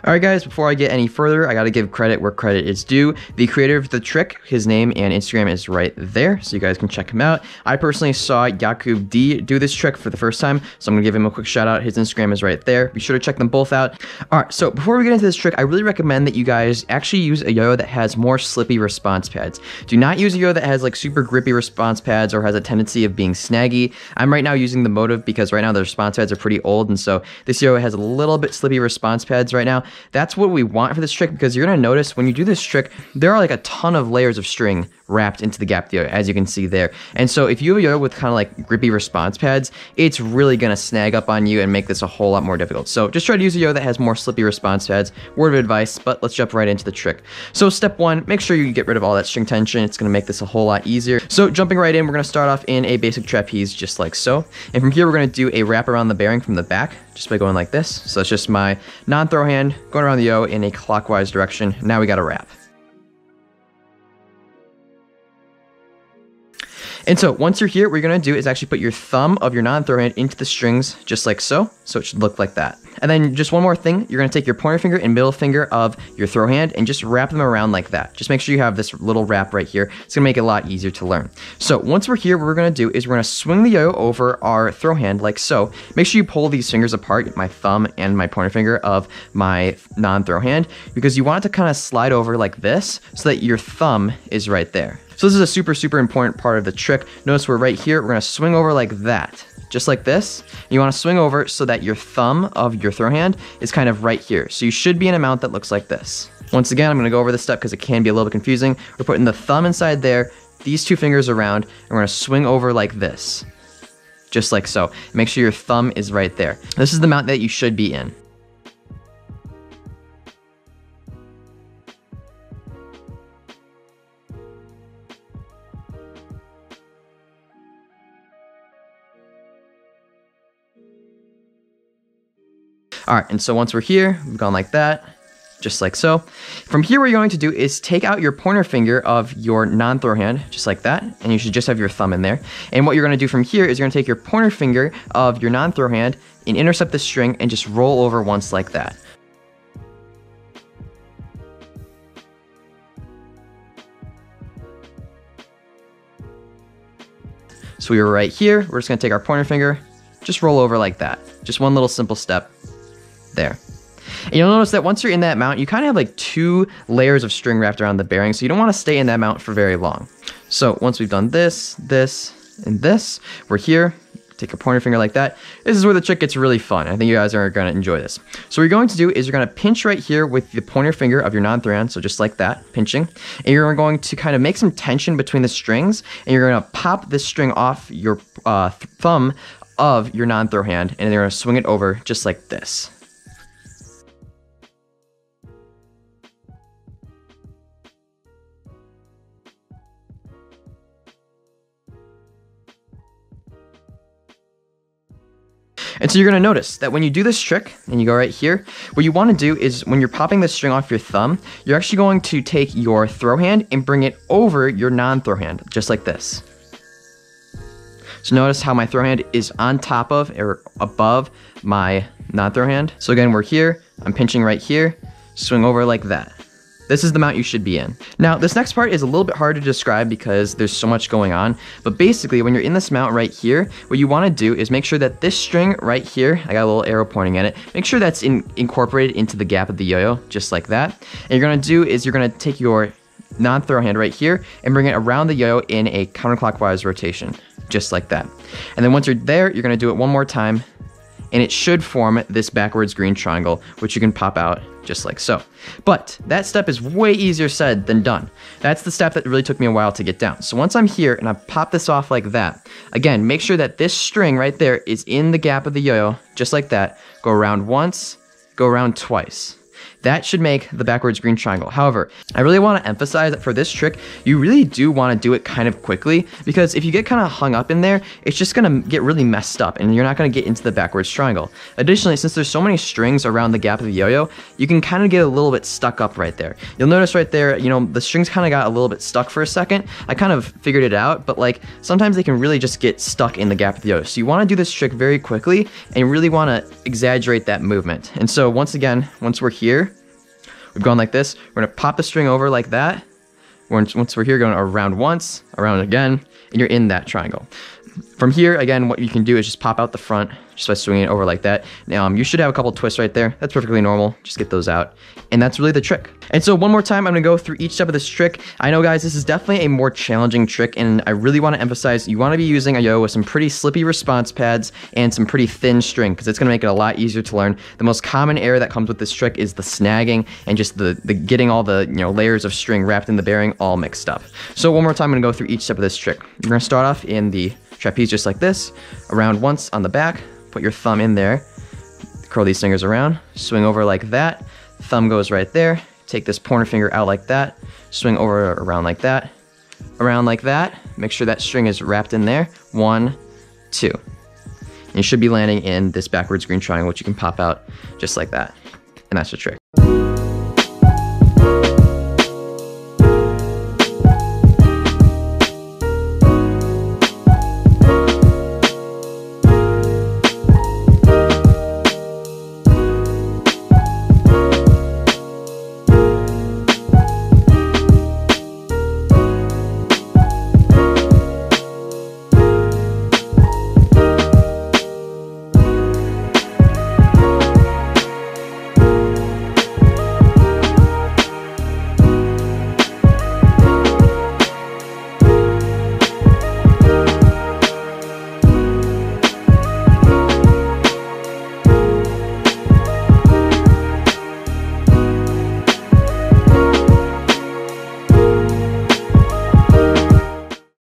Alright guys, before I get any further, I gotta give credit where credit is due. The creator of the trick, his name and Instagram is right there, so you guys can check him out. I personally saw Yakub D do this trick for the first time, so I'm gonna give him a quick shout out. His Instagram is right there. Be sure to check them both out. Alright, so before we get into this trick, I really recommend that you guys actually use a yo-yo that has more slippy response pads. Do not use a yo-yo that has like super grippy response pads or has a tendency of being snaggy. I'm right now using the Motive because right now the response pads are pretty old, and so this yo-yo has a little bit slippy response pads right now. That's what we want for this trick, because you're going to notice when you do this trick, there are like a ton of layers of string wrapped into the gap of the yo-yo, as you can see there. And so if you have a yo-yo with kind of like grippy response pads, it's really going to snag up on you and make this a whole lot more difficult. So just try to use a yo-yo that has more slippy response pads. Word of advice, but let's jump right into the trick. So step one, make sure you get rid of all that string tension. It's going to make this a whole lot easier. So jumping right in, we're going to start off in a basic trapeze just like so. And from here, we're going to do a wrap around the bearing from the back just by going like this. So it's just my non-throw hand going around the yo in a clockwise direction. Now we got a wrap. And so once you're here, what you're going to do is actually put your thumb of your non-throw hand into the strings just like so. So it should look like that. And then just one more thing, you're going to take your pointer finger and middle finger of your throw hand and just wrap them around like that. Just make sure you have this little wrap right here. It's going to make it a lot easier to learn. So once we're here, what we're going to do is we're going to swing the yo-yo over our throw hand like so. Make sure you pull these fingers apart, my thumb and my pointer finger of my non-throw hand, because you want it to kind of slide over like this so that your thumb is right there. So this is a super important part of the trick. Notice we're right here. We're going to swing over like that, just like this. You want to swing over so that your thumb of your throw hand is kind of right here. So you should be in a mount that looks like this. Once again, I'm going to go over this step because it can be a little bit confusing. We're putting the thumb inside there, these two fingers around, and we're going to swing over like this, just like so. Make sure your thumb is right there. This is the mount that you should be in. All right, and so once we're here, we've gone like that, just like so. From here, what you're going to do is take out your pointer finger of your non-throw hand, just like that, and you should just have your thumb in there. And what you're going to do from here is you're going to take your pointer finger of your non-throw hand and intercept the string and just roll over once like that. So we were right here. We're just going to take our pointer finger, just roll over like that. Just one little simple step. There. And you'll notice that once you're in that mount, you kind of have like 2 layers of string wrapped around the bearing, so you don't want to stay in that mount for very long. So once we've done this, this, and this, we're here. Take a pointer finger like that. This is where the trick gets really fun. I think you guys are going to enjoy this. So what you're going to do is you're going to pinch right here with the pointer finger of your non-throw hand, so just like that, pinching. And you're going to kind of make some tension between the strings, and you're going to pop this string off your thumb of your non-throw hand, and you're going to swing it over just like this. And so you're going to notice that when you do this trick, and you go right here, what you want to do is when you're popping this string off your thumb, you're actually going to take your throw hand and bring it over your non-throw hand, just like this. So notice how my throw hand is on top of or above my non-throw hand. So again, we're here, I'm pinching right here, swing over like that. This is the mount you should be in. Now, this next part is a little bit hard to describe because there's so much going on, but basically when you're in this mount right here, what you want to do is make sure that this string right here, I got a little arrow pointing at it, make sure that's incorporated into the gap of the yo-yo, just like that. And you're going to do is you're going to take your non-throw hand right here and bring it around the yo-yo in a counterclockwise rotation, just like that. And then once you're there, you're going to do it one more time, and it should form this backwards green triangle, which you can pop out just like so. But that step is way easier said than done. That's the step that really took me a while to get down. So once I'm here and I pop this off like that, again, make sure that this string right there is in the gap of the yo-yo, just like that. Go around once, go around twice. that should make the backwards green triangle. However, I really want to emphasize that for this trick, you really do want to do it kind of quickly, because if you get kind of hung up in there, it's just going to get really messed up and you're not going to get into the backwards triangle. Additionally, since there's so many strings around the gap of the yo-yo, you can kind of get a little bit stuck up right there. You'll notice right there, you know, the strings kind of got a little bit stuck for a second. I kind of figured it out, but like sometimes they can really just get stuck in the gap of the yo-yo. So you want to do this trick very quickly and you really want to exaggerate that movement. And so once again, once we're here, we've gone like this, we're gonna pop the string over like that. Once we're here, going around once, around again, and you're in that triangle. From here, again, what you can do is just pop out the front just by swinging it over like that. Now, you should have a couple twists right there. That's perfectly normal. Just get those out. And that's really the trick. And so one more time, I'm gonna go through each step of this trick. I know, guys, this is definitely a more challenging trick, and I really wanna emphasize you wanna be using a yo-yo with some pretty slippy response pads and some pretty thin string, because it's gonna make it a lot easier to learn. The most common error that comes with this trick is the snagging and just the getting all the, you know, layers of string wrapped in the bearing all mixed up. So one more time, I'm gonna go through each step of this trick. You're gonna start off in the trapeze just like this, around once on the back, put your thumb in there, curl these fingers around, swing over like that, thumb goes right there, take this pointer finger out like that, swing over around like that, make sure that string is wrapped in there, 1, 2. And you should be landing in this backwards green triangle, which you can pop out just like that. And that's the trick.